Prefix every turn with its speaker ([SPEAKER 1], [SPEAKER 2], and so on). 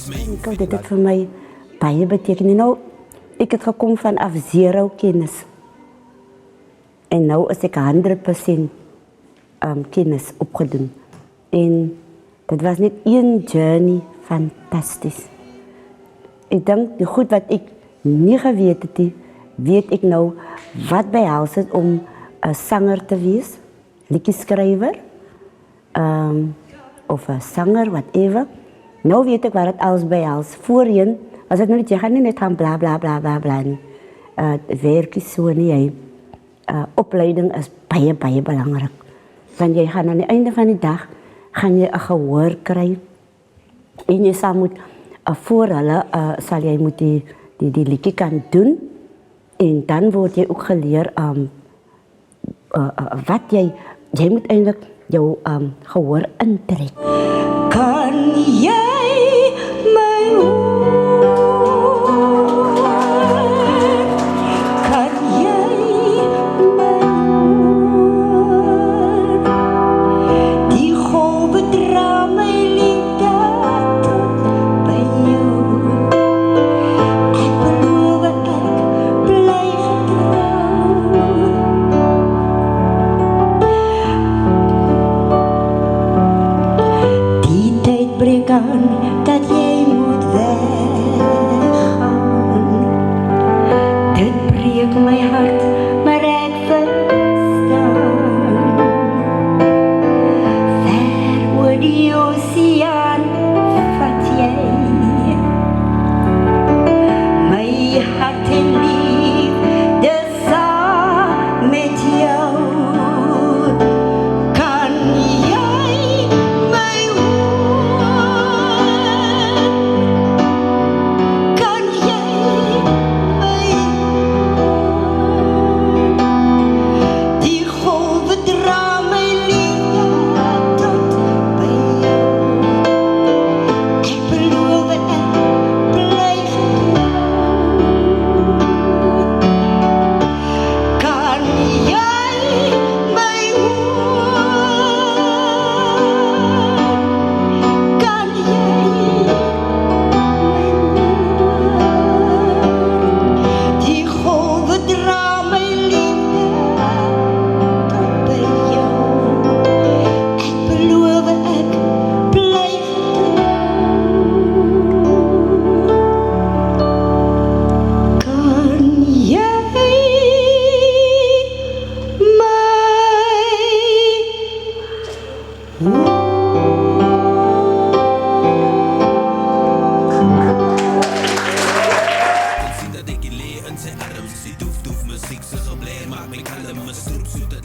[SPEAKER 1] Nico, dit het vir my baie beteken. Nou, ek het gekom vanaf 0 kennis. En nou is ek 100% kennis opgedoen. En dit was net een journey, fantasties. Ek dink die goed wat ek nie geweet het nie, weet ek nou wat behels het om 'n sanger te wees, liedjeskrywer, of 'n sanger, whatever. Nou weet ek wat het alles behels. Voorheen was dit nou net, jy gaan nie net gaan bla bla bla bla bla nie. Werk is so nie, opleiding is baie, baie belangrik. Want jy gaan aan die einde van die dag, gaan jy 'n gehoor kry. En jy sal moet, voor hulle, sal jy moet die liedjie kan doen. En dan word jy ook geleer, wat jy moet eintlik jou gehoor intrek. Kan jy my hoor? Kan jy my hoor? Die golwe dra my liefde tot by jou. Ek beloof ek bly getrou. Die tyd breek aan dat jy moet weggaan. Dit breek my hart, maar ek verstaan. Ver oor die oseaan vat jy my hart en liefde saam met jou. Kan jy my hoor? Kan jy my hoor? Die golwe dra my liefde tot by jou. Ek beloof ek bly getrou. Kan jy my hoor? Kan jy my hoor? Die golwe dra my liefde tot by jou. Ek beloof ek bly getrou. Kan jy my hoor?
[SPEAKER 2] Sien dat ek leer in sy arms, die doef doef musiek, sy gebleer maak my kalm, my stroep soet